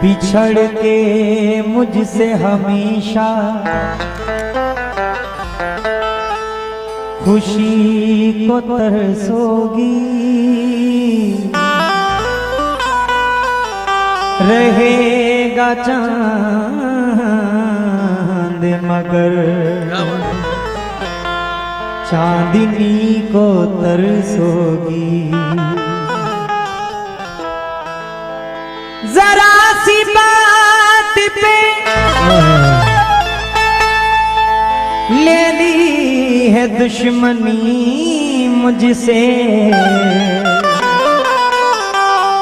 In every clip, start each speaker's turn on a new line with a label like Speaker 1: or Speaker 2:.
Speaker 1: बिछड़ के मुझसे हमेशा खुशी को तरसोगी, रहेगा चांद मगर चांदनी को तरसोगी। जरा सी बात पे ले ली है दुश्मनी मुझसे,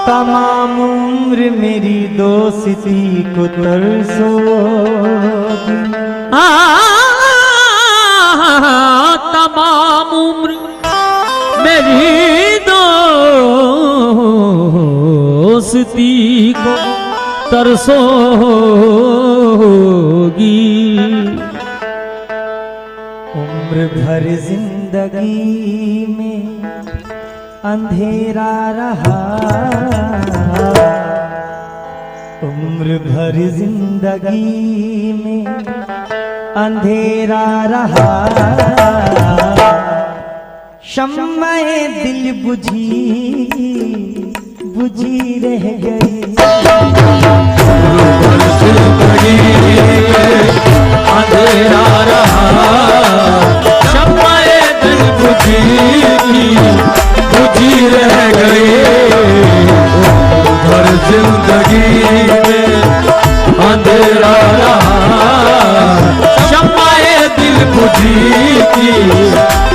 Speaker 1: तमाम उम्र मेरी दोस्ती को तरसोगी।
Speaker 2: तमाम उम्र मेरी दोस्ती को तरसोगी।
Speaker 1: उम्र भर जिंदगी में अंधेरा रहा, उम्र भर जिंदगी में अंधेरा रहा, शम्मे दिल बुझी बुझी रह गई।
Speaker 2: अंधेरा रहा, शम्मे दिल बुझी बुझी रह गई। भर जिंदगी में अंधेरा रहा, शम्मे दिल बुझी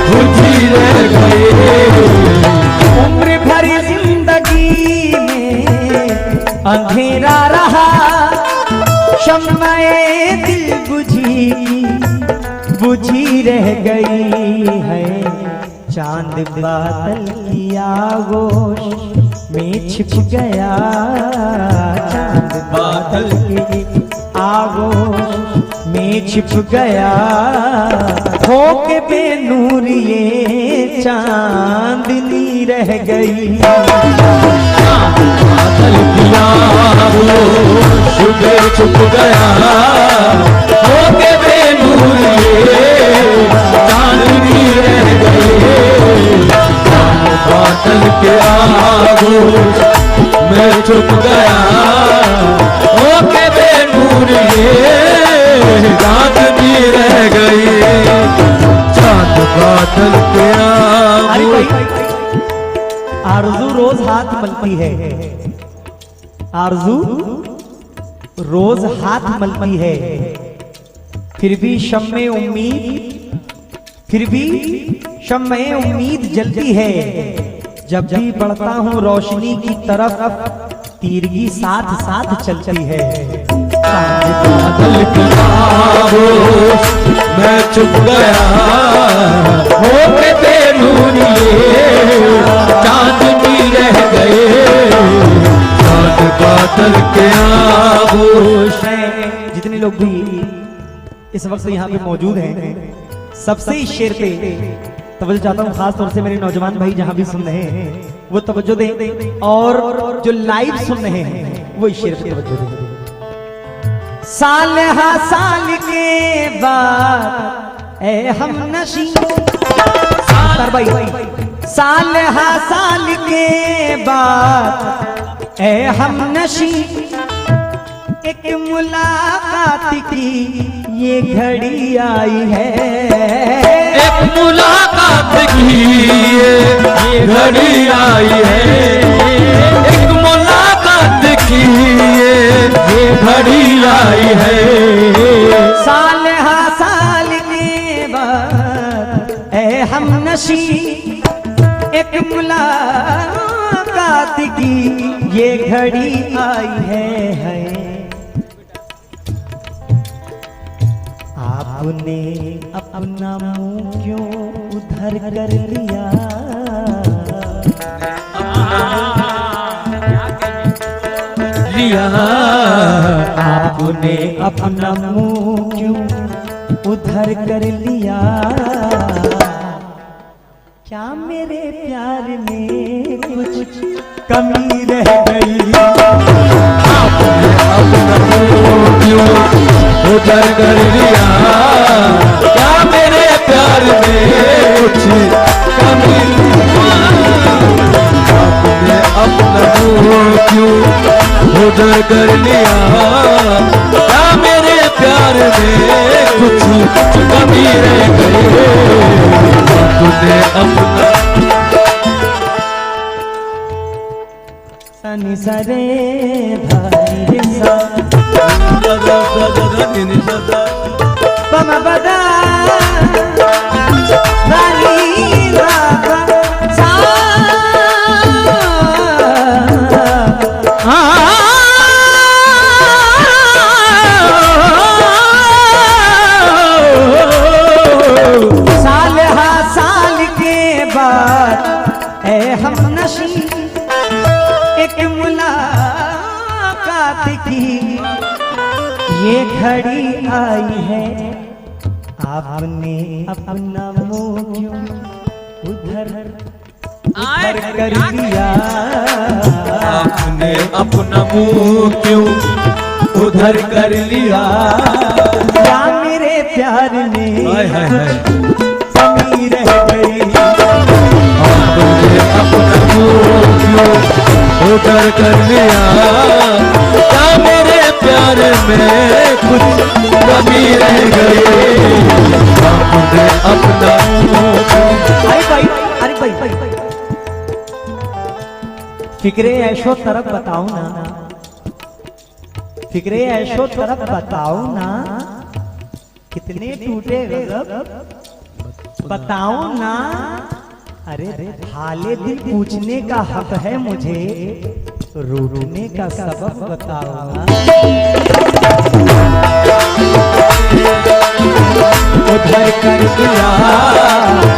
Speaker 2: बुझी रह गई।
Speaker 1: उम्र भर जिंदगी में अंधेरा रहा, शम्मे दिल बुझी बुझी रह गई है। चांद बादल की आगोश में छिप गया, चांद बादल की आगोश में छिप गया, होके बेनूर ये चांदनी रह गई।
Speaker 2: बादल की आगोश में छिप गया, होके बेनूर ये चांदनी रह गई। बादल के आगोश में छुप गया, होके बेनूर ये चांदनी रह गई। चांद बादल के आगोश।
Speaker 1: आरज़ू रोज हाथ मलती है, आरज़ू रोज हाथ मलती है, फिर भी शम्मे उम्मीद, फिर भी शम्मे उम्मीद जलती है। जब भी बढ़ता हूँ रोशनी की तरफ, तीरगी साथ साथ चलती है।
Speaker 2: बादल की आगोश में छुप गया, होके बेनूर ये चांदनी रह गए। चांद बादल के आगोश।
Speaker 1: जितने लोग भी इस वक्त यहाँ पे मौजूद हैं, सबसे इस शेर पे तवज्जो चाहता हूँ, खास तौर से मेरे नौजवान भाई जहाँ भी सुन रहे हैं वो तवज्जो दें, और जो लाइव सुन रहे हैं वो इस शेर पे तवज्जो दें। साल हा साल के बाद ए हम नशी, भाई साल हा साल के बाद ए हम नशी, एक मुलाकात की ये घड़ी आई है।
Speaker 2: एक मुलाकात की ये घड़ी आई है, एक मुलाकात की ये घड़ी आई है।
Speaker 1: साल हा साल के बाद ए हम नशी, एक मुलाकात की ये घड़ी आई है। आपने अपना मुंह क्यों उधर कर लिया, आपने अपना मुंह क्यों उधर कर लिया। क्या मेरे प्यार में कुछ कमी रह गई,
Speaker 2: उधर कर लिया। क्या मेरे प्यार में कुछ कमी आपने अपना मुंह क्यों उधर कर लिया। क्या मेरे प्यार में कुछ कमी रह गई आपने अपना।
Speaker 1: सनी सरे भाई सा पमा बदा रानी राधा सा साल हा साल के बाद ए हम नशी एक मुलाकात की ये घड़ी आई है। आपने अपना मुंह क्यों उधर कर लिया।
Speaker 2: आपने अपना मुंह क्यों उधर कर लिया।
Speaker 1: क्या मेरे प्यार में कमी रह गई।
Speaker 2: आपने अपना मुंह क्यों उधर कर लिया। क्या मेरे प्यार में कुछ कमी रह गई आपने अपना मुंह क्यों।
Speaker 1: अरे भाई फिक्रे ऐशो तरफ बताओ ना। फिक्रे ऐशो तरफ बताओ ना। कितने टूटे गजब बताओ ना। अरे हाले दिल पूछने का हक है मुझे। रूठने का सबब बताओ ना। उधर कर दिया।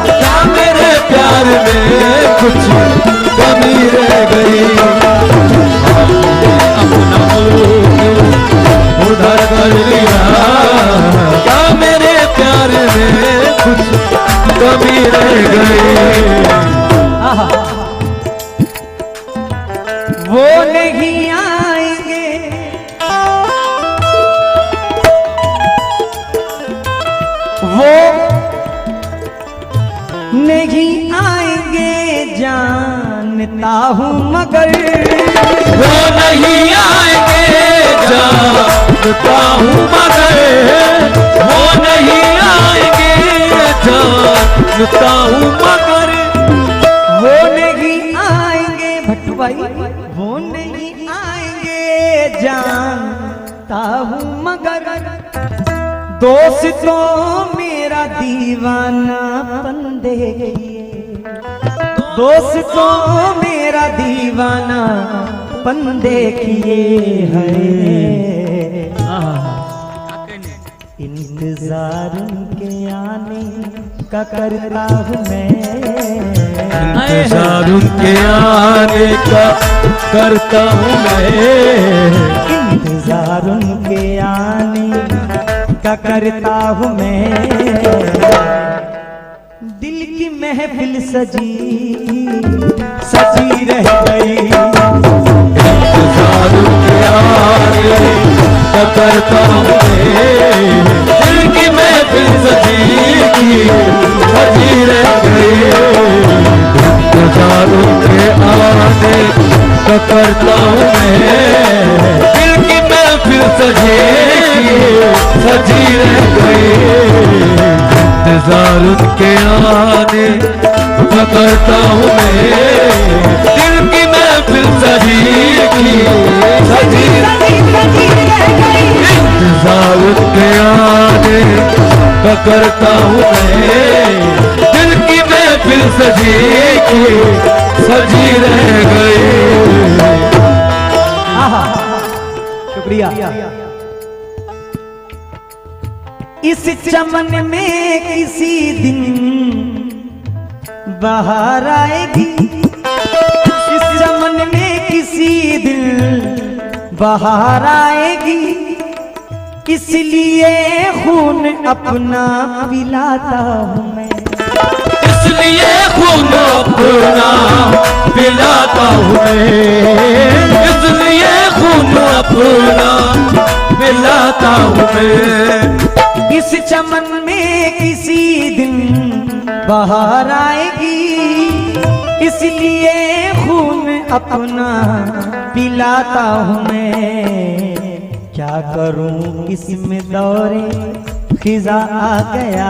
Speaker 2: क्या मेरे प्यार में कुछ कमी रह गई आपने अपना मुंह उधर कर लिया। क्या मेरे प्यार में कुछ कमी रह गई।
Speaker 1: वो नहीं आएंगे वो नहीं आएंगे जानता हूँ मगर
Speaker 2: वो नहीं आएंगे जानता हूँ मगर वो नहीं आएंगे जानता हूँ मगर
Speaker 1: वो नहीं आएंगे भट्टू भाई वो नहीं आएंगे जानता हूँ मगर दोस्तों मेरा दीवानापन देखिए। दोस्तों मेरा दीवानापन देखिए है। इंतजार उनके आने का करता हूँ मैं।
Speaker 2: इंतजार उनके आने का करता हूँ मैं।
Speaker 1: इंतजार उनके आने का करता हूँ मैं। दिल की महफिल सजी सजी रह गई।
Speaker 2: इंतजार उनके आने का करता हूँ मैं। दिल की महफिल सजी रह गई। इंतजार उनके आने का करता हूँ मैं। दिल की महफिल सजी रह गई। इंतजार उनके आने का करता हूँ मैं। दिल की महफिल सजी इंतजार उनके आने का करता हूँ मैं। दिल की महफिल सजी रह गई।
Speaker 1: शुक्रिया। इस चमन में किसी दिन बाहर आएगी। इस चमन में किसी दिन बाहर आएगी। इसलिए खून अपना पिलाता हूँ मैं।
Speaker 2: इसलिए खून अपना पिलाता हूँ मैं। इसलिए खून अपना मिलाता हूँ मैं।
Speaker 1: इस चमन में किसी दिन बाहर आएगी, इसलिए खून अपना पिलाता हूँ मैं। क्या करूं इसमें दौरे खिजा आ गया,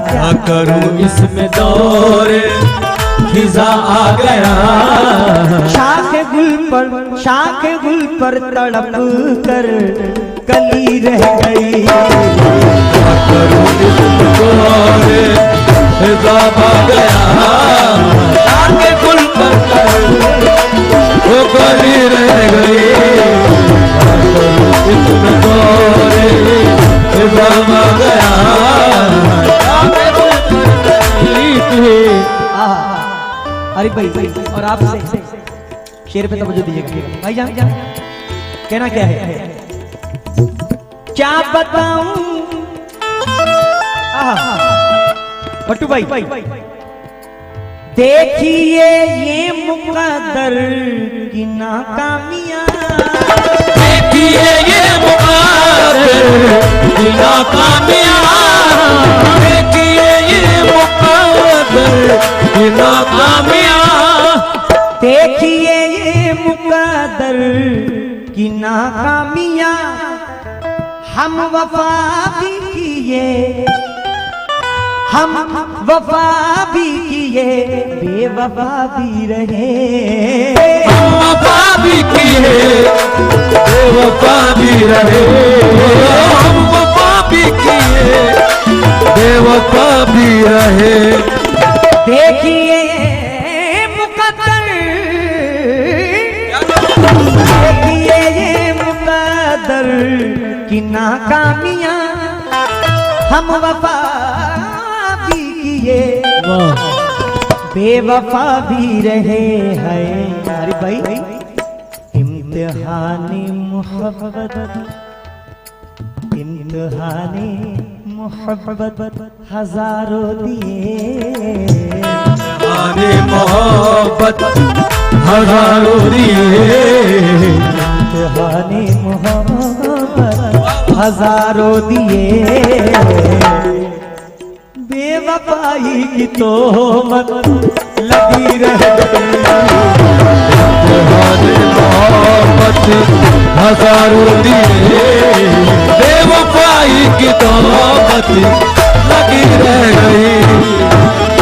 Speaker 2: क्या करूं इसमें दौरे खिजा आ गया।
Speaker 1: शाख गुल पर तड़प कर कली रह गई।
Speaker 2: क्या करूं इसमें दौरे खिजा आ गया। शाख गुल पर वो कली रह गई। क्या करूं इसमें दौरे खिजा आ गया। शाख गुल पर कली थी।
Speaker 1: अरे भाई और आप शेर पे तवज्जो दीजिएगा भाई जान। कहना क्या है, क्या बताऊं बट्टू भाई। देखिए ये मुकद्दर की नाकामियां,
Speaker 2: देखिए ये मुकद्दर की नाकामियां। देखिए ये मुकद्दर की नाकामियां।
Speaker 1: देखिए ये मुकद्दर की नाकामियां। हम वफा भी किए, हम वफा भी किए, बेवफा भी रहे।
Speaker 2: हम वफा भी किए, बेवफा भी रहे। हम वफा भी किए, बेवफा भी रहे।
Speaker 1: देखिए मुकद्दर, देखिए ये मुकद्दर की नाकामियां। हम वफा भी किए, बेवफा भी रहे हैं। अरे भाई इम्तिहानी मोहब्बत, इम्तिहानी मोहब्बत हजारों दिए।
Speaker 2: आने मोहब्बत हजारों दिए।
Speaker 1: इम्तिहानी मोहब्बत हजारों दिए। बेवफाई की तोहमत लगी रह गई।
Speaker 2: मोहब्बत हजारों दिए। बेवफाई की तोहमत लगी रह गई।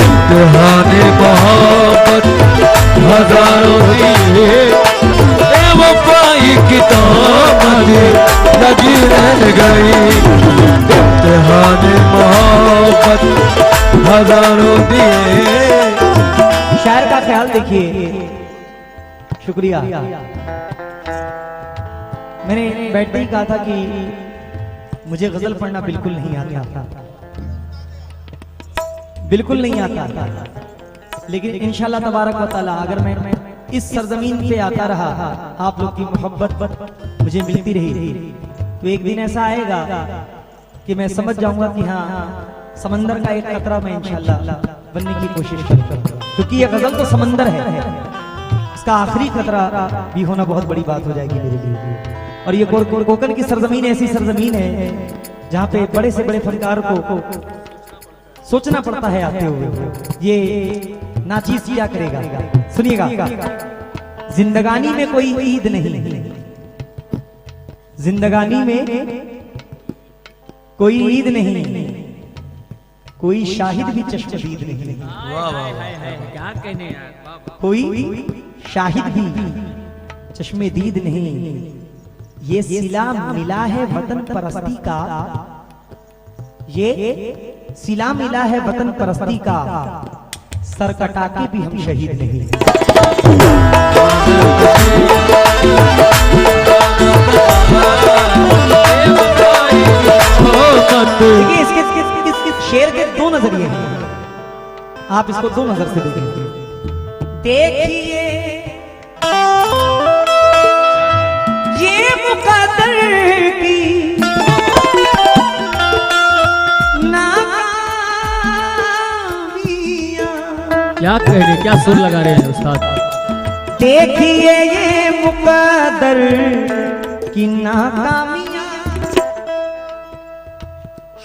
Speaker 2: इम्तिहाने मोहब्बत हजारों दिए। बेवफाई की तोहमत लगी रह गई। इम्तिहाने मोहब्बत हजारों दिए।
Speaker 1: शायर का ख्याल देखिए। शुक्रिया। मैंने बैठते ही कहा था कि मुझे गजल पढ़ना बिल्कुल नहीं आता था, बिल्कुल नहीं आता था। लेकिन इंशाल्लाह तबारक व तआला अगर मैं इस सरजमीन पे आता रहा, आप लोग की मोहब्बत मुझे मिलती रही, तो एक दिन ऐसा आएगा कि मैं समझ जाऊंगा कि हाँ समंदर का एक कतरा मैं इंशाल्लाह बनने की कोशिश करूंगा। क्योंकि ये गजल तो समंदर है, इसका आखिरी खतरा भी होना बहुत बड़ी बात हो जाएगी मेरे लिए। और ये कोकन की सरजमीन ऐसी सरजमीन है जहाँ पे बड़े से बड़े फनकार को सोचना पड़ता है आते हुए ये नाचीज क्या करेगा। सुनिएगा, जिंदगानी में कोई ईद नहीं, जिंदगानी में कोई ईद नहीं, कोई शाहिद भी चश्मदीद नहीं।
Speaker 3: क्या कहने यार,
Speaker 1: कोई शाहिद भी चश्मदीद नहीं। ये सिला मिला है वतन परस्ती का, ये सिला मिला है वतन परस्ती का, सर कटा के भी हम शहीद नहीं। देखिए इसके शेर के दो नजरिए हैं, आप इसको दो नजर से देखिए। देखिए ये मुकद्दर की
Speaker 3: क्या कहने, क्या सुर लगा रहे हैं उस्ताद।
Speaker 1: देखिए ये मुकद्दर की नाकामी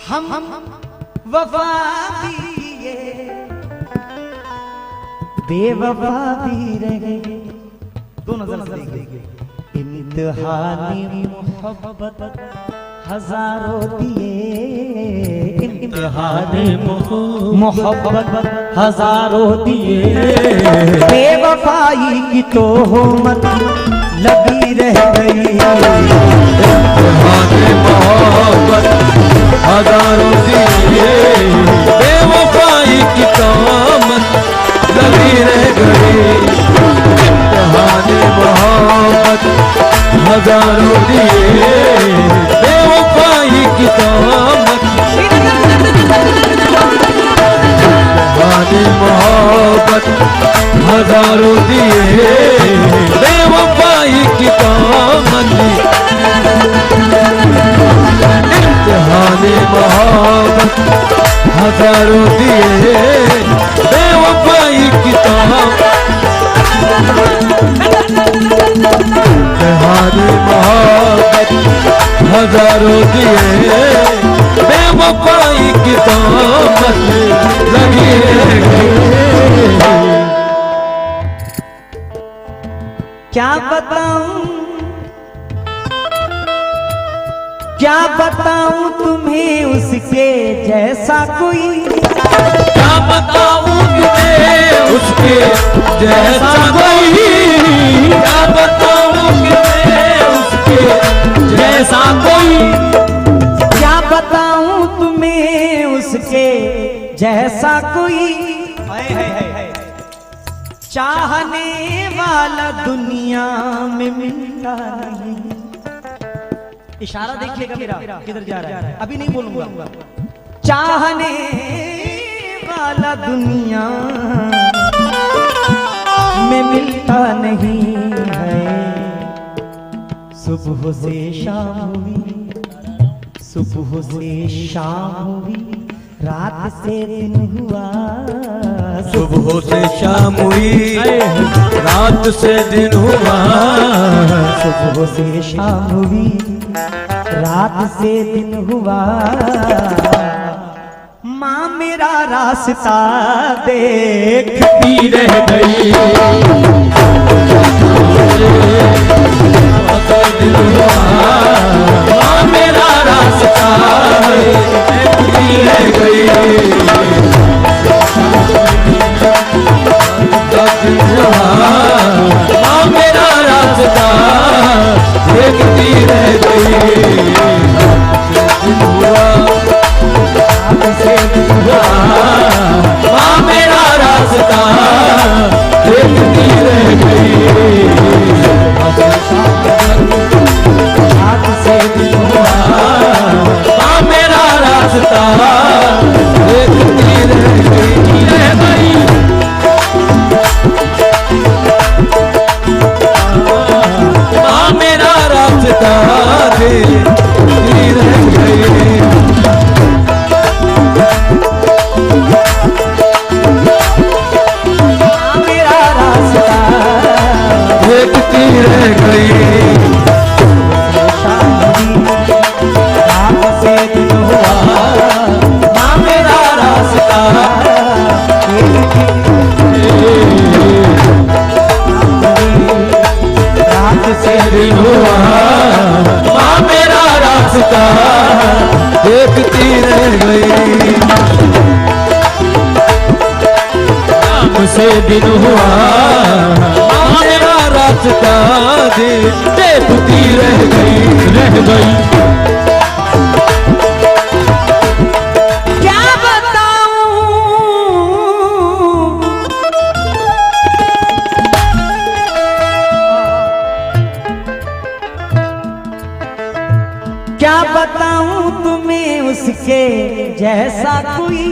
Speaker 1: हम वफा दिए बेवफा भी रहे, दोनों नजर से देखेंगे। इम्तिहानी मोहब्बत हजारों दिए, इम्तिहानी मोहब्बत हजारों दिए, बेवफाई की तोहमत लगी रह गई।
Speaker 2: इम्तिहाने मोहब्बत हजारों दिए, बेवफाई की तोहमत लगी रह गई। इम्तिहाने मोहब्बत हजारों दिए, बेवफाई की तोहमत। इम्तिहाने मोहब्बत हजारों दिए, बेवफाई की तोहमत। इम्तिहाने मोहब्बत हजारों दिए, बेवफाई की तोहमत। इम्तिहाने मोहब्बत हजारों दिए, बेवफाई की तोहमत लगी है।
Speaker 1: क्या बताऊं, क्या बताऊं तुम्हें उसके जैसा कोई,
Speaker 2: क्या बताऊं तुम्हें उसके जैसा कोई, क्या बताऊं तुम्हें उसके जैसा कोई,
Speaker 1: क्या बताऊं तुम्हें उसके जैसा कोई। चाहने वाला दुनिया में मिलता नहीं। इशारा देखिएगा मेरा किधर जा रहा है, अभी नहीं बोलूंगा। चाहने वाला दुनिया में मिलता नहीं है। सुबह से शाम हुई, सुबह से शाम हुई, रात से दिन हुआ।
Speaker 2: सुबह से शाम हुई, रात से दिन हुआ।
Speaker 1: सुबह से शाम हुई, रात से दिन हुआ। माँ मेरा रास्ता देखती रह गई।
Speaker 2: माँ मेरा रास्ता देखती रह गई। माँ मेरा रास्ता देखती रह गई। माँ मेरा रास्ता देखती रह गई। माँ मेरा रास्ता देखती रह गई। माँ मेरा रास्ता देखती रह गई।
Speaker 1: मेरा रास्ता
Speaker 2: देखती रह गई।
Speaker 1: रात से दिन हुआ। माँ मेरा रास्ता रात से दिन हुआ।
Speaker 2: माँ मेरा रास्ता देखती रह गई। शाम से दिन हुआ, माँ मेरा रास्ता देखती रह गई।
Speaker 1: क्या बताऊं, क्या बताऊं तुम्हें उसके जैसा कोई।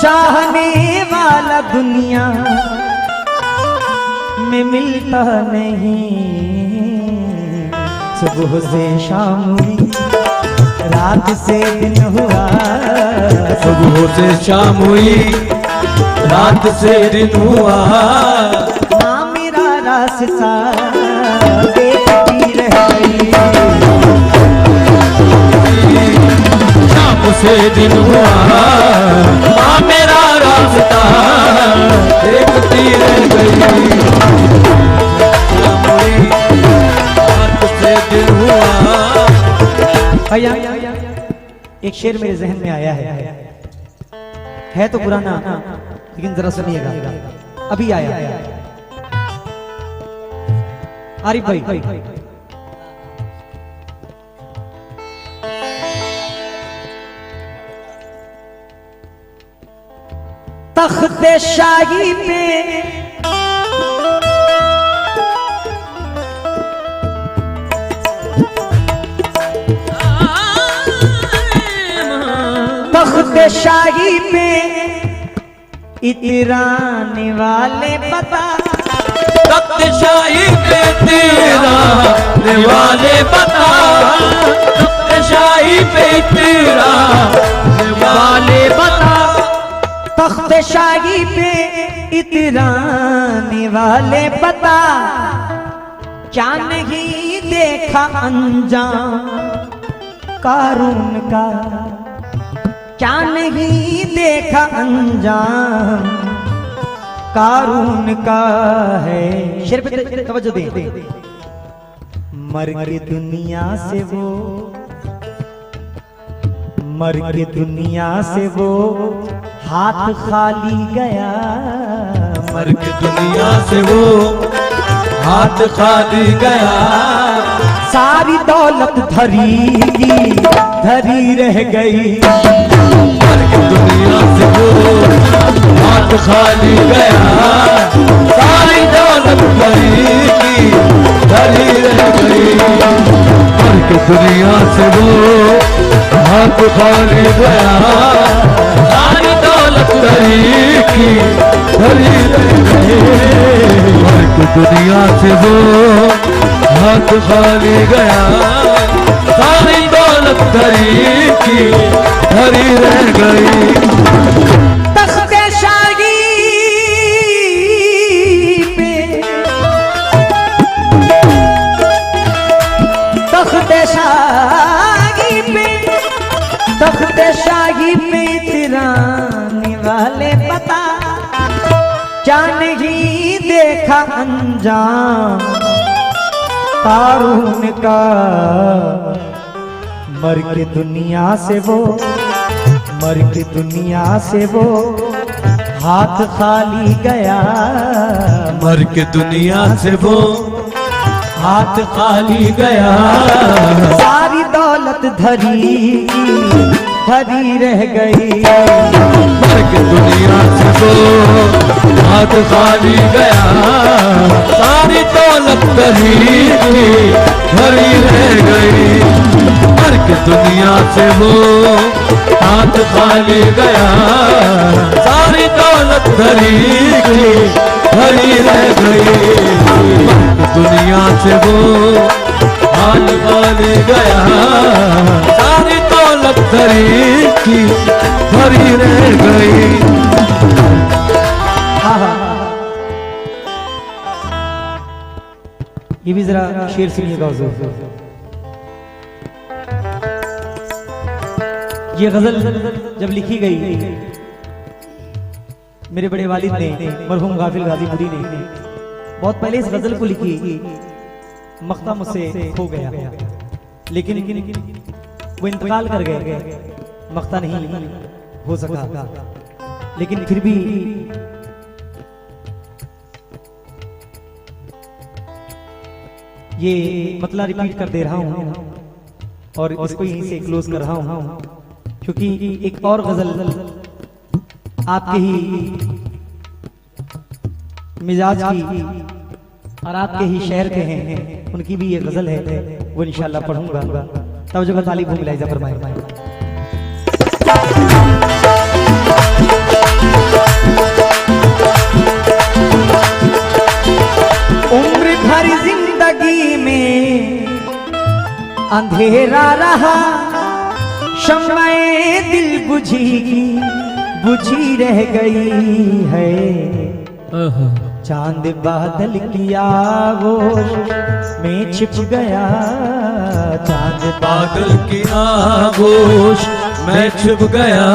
Speaker 1: चाहने वाला दुनिया में मिलता नहीं। सुबह से शाम हुई, रात से दिन हुआ।
Speaker 2: सुबह से शाम हुई, रात से दिन हुआ।
Speaker 1: माँ मेरा रास्ता देखती रह गई।
Speaker 2: शाम से दिन हुआ माँ मेरा रास्ता देखती रह गई। हाथ से दिन हुआ।
Speaker 1: भैया एक शेर मेरे जहन में आया है तो पुराना, लेकिन जरा सुनिएगा, अभी आया। आरिफ भाई, तख्ते शाही पे तख्ते शाही पे इतराने वाले बता,
Speaker 2: तख्त शाही पे इतराने वाले बता, तख्त शाही पे इतराने वाले बता,
Speaker 1: तख्त शाही पे इतराने वाले बता, क्या नहीं देखा अंजाम कारून का, क्या नहीं देखा अंजाम कारून का है। शेर पे तवज्जो दे। मर के दुनिया से वो, मर के दुनिया से वो हाथ खाली गया,
Speaker 2: मर के दुनिया से वो हाथ खाली गया,
Speaker 1: सारी दौलत धरी की धरी रह गई।
Speaker 2: मर के दुनिया से वो हाथ खाली गया, सारी दौलत धरी की धरी रह गई। मर के दुनिया से वो हाथ खाली गया, सारी दौलत धरी की धरी रह गई। मर के दुनिया से वो हाथ खाली गया, सारी दौलत धरी की धरी रह गई।
Speaker 1: तख्ते शाही पे, तख्ते शाही पे, तख्ते शाही पे इतराने वाले बता, क्या नहीं देखा अंजाम कारून का। मर के दुनिया से वो, मर के दुनिया से वो हाथ खाली गया,
Speaker 2: मर के दुनिया से वो हाथ खाली गया,
Speaker 1: सारी दौलत धरी धरी रह गई।
Speaker 2: मर के दुनिया से वो हाथ खाली गया, सारी दौलत धरी की धरी रह गई। मर के दुनिया से वो हाथ खाली गया, सारी दौलत धरी की धरी रह गई। दुनिया से वो हाथ खाली गया, सारी दौलत धरी की धरी रह गई।
Speaker 1: ये भी जरा शेर सुनिएगा हुजूर। ये गजल जब लिखी गई मेरे बड़े वालिद ने, मरहूम गाफिल गाजीपुरी ने बहुत पहले इस गजल को लिखी। मख्ता मुझसे खो गया, लेकिन वो इंतकाल कर गए, मख्ता नहीं हो सका। लेकिन फिर भी ये मतलब रिपीट कर दे रहा हूं और इसको यहीं से क्लोज कर रहा हूं, क्योंकि एक और गजल आपके ही मिजाज की और आपके ही शहर के हैं, उनकी भी ये गजल है, वो इंशाल्लाह पढ़ूंगा। तवज्जो का तालिब मिला इजा फरमाए। उम्र भर जिंदगी में अंधेरा रहा, शम्माए दिल बुझी रह गई है। चांद बादल की आगोश में छिप गया, चांद
Speaker 2: बादल की आगोश मैं छुप गया।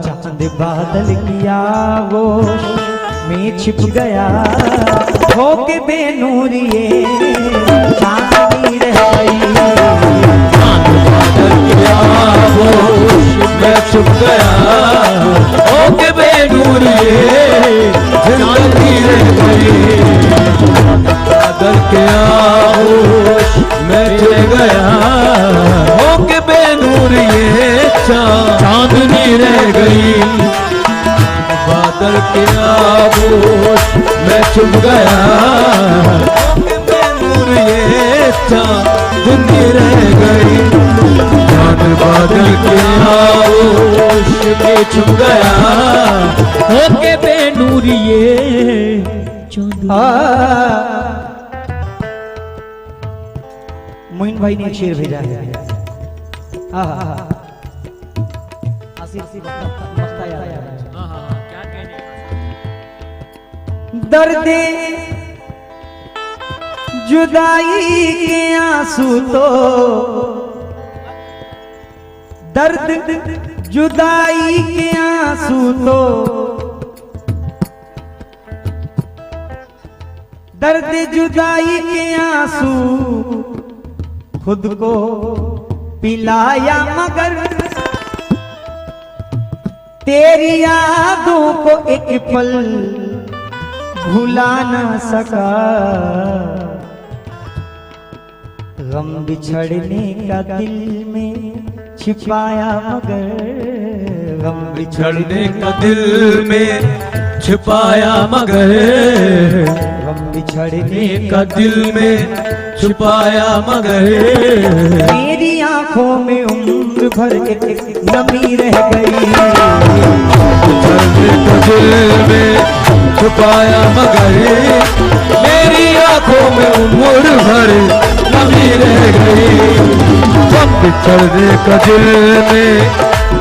Speaker 1: चांद बादल किया वो मैं छिप गया, होके बेनूर ये चांदनी रह गई।
Speaker 2: बादल की आगोश मैं छुप गया, होके बेनूर ये जिंदगी रह गई। बादल की आगोश मैं छुप गया, होके बेनूर ये चांदनी रह गई। बादल के आगोश मैं छुप गया, नूर ये चांदनी रह गई। चांद बादल के आगोश में छुप गया,
Speaker 3: होके बेनूर ये
Speaker 1: मोइन भाई ने एक शेर भेजा है।
Speaker 3: क्या कहने
Speaker 1: दर्द जुदाई के आंसू तो, दर्द जुदाई के आंसू तो, दर्द जुदाई के आंसू खुद को पिलाया, मगर तेरी यादों को एक पल भुला ना सका। गम बिछड़ने का दिल में छिपाया, मगर गम
Speaker 2: बिछड़ने का दिल में छिपाया, मगर
Speaker 1: गम बिछड़ने
Speaker 2: का दिल में छुपाया, मगर
Speaker 1: मेरी आंखों में उम्र भर एक नमी रह गई।
Speaker 2: बिछड़ने का दिल में छुपाया, मगर मेरी आंखों में उम्र भर नमी रह गई। गम बिछड़ने का दिल में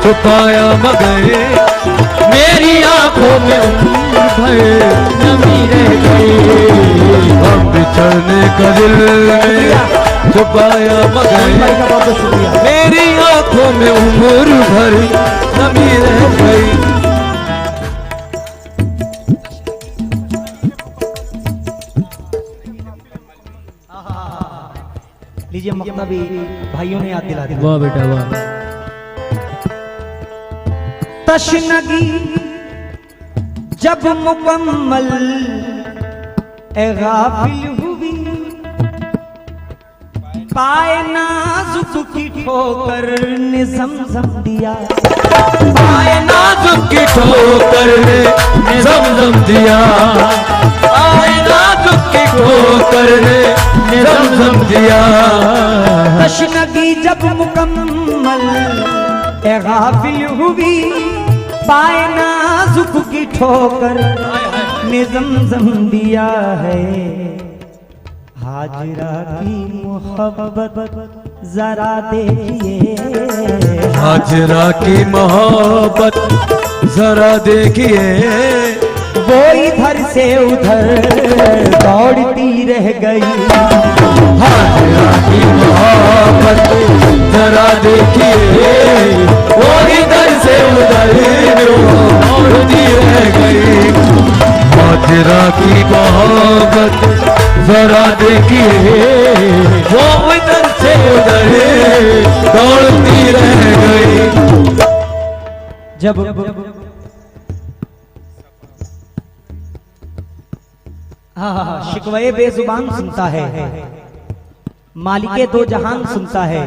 Speaker 2: छुपाया, मगर मेरी आंखों में उम्र भर नमी रह गई। गम बिछड़ने का दिल में छुपाया, मगर मेरी आंखों में उम्र भर नमी रह गई।
Speaker 1: लीजिए मक्ता भी भाइयों ने याद दिला दी।
Speaker 3: वाह बेटा वाह।
Speaker 1: तशनगी जब मुकम्मल ए गाफिल हुई, पाए नाजुक की ठोकर ने ज़मज़म दिया,
Speaker 2: पाए नाजुक की ठोकर ने ज़मज़म दिया, पाए नाजुक की ठोकर ने ज़मज़म दिया।
Speaker 1: तशनगी जब मुकम्मल ए गाफिल हुई, पाए नाजुक की ठोकर ने ज़मज़म दिया है। हाजरा की मोहब्बत जरा देखिए,
Speaker 2: हाजरा की मोहब्बत जरा देखिए,
Speaker 1: वो इधर से उधर दौड़ती रह गई।
Speaker 2: हाजरा की मोहब्बत जरा देखिए, वो इधर से उधर दौड़ती रह गई। हाजरा की मोहब्बत जरा देखिए, वो इधर से उधर दौड़ती रह गई।
Speaker 1: जब शिकवे बेजुबान सुनता है, मालिके दो जहान सुनता है,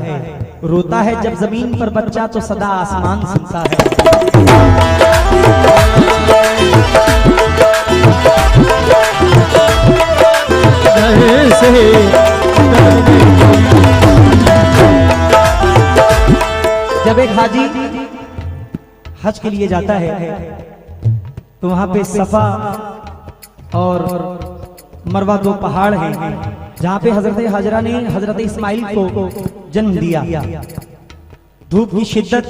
Speaker 1: रोता है जब जमीन पर बच्चा तो सदा आसमान सुनता है। जब एक हाजी हज के लिए जाता है तो वहां पे सफा और मरवा दो पहाड़ हैं जहां पे हजरत हाजरा ने हजरत इस्माइल को जन्म दिया। धूप की शिद्दत,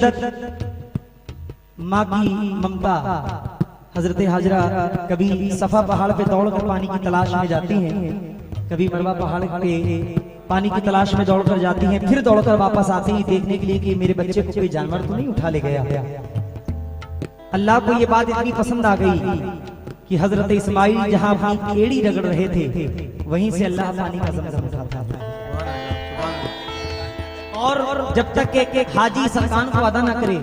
Speaker 1: माँ की ममता, हजरत हाजरा कभी सफा पहाड़ पे दौड़कर पानी की तलाश में जाती हैं, कभी मरवा पहाड़ पे पानी की तलाश में दौड़कर जाती हैं, फिर दौड़कर वापस आती हैं देखने के लिए कि मेरे बच्चे को कोई जानवर तो नहीं उठा ले गया। अल्लाह को ये बात इतनी पसंद आ गई कि हजरत इस्माइल जहां अपनी एड़ी रगड़ रहे थे वहीं से अल्लाह पानी का ज़मज़म उठाता है। और जब तक एक हाजी सरकान को अदा न करे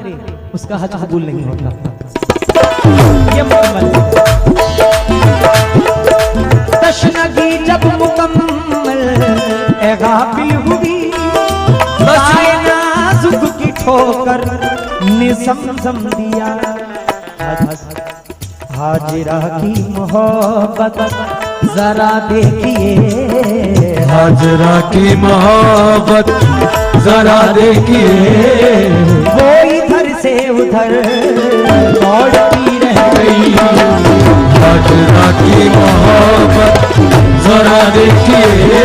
Speaker 1: उसका हज कबूल नहीं होता। ये तशनगी जब मुकम्मल ए गाफिल हुई, आए नाजुक की ठोकर ने समझम दिया। हाजिरा की मोहब्बत जरा देखिए,
Speaker 2: हाजरा की मोहब्बत जरा देखिए,
Speaker 1: वो इधर से उधर दौड़ती रह गई।
Speaker 2: हाजरा की मोहब्बत जरा देखिए,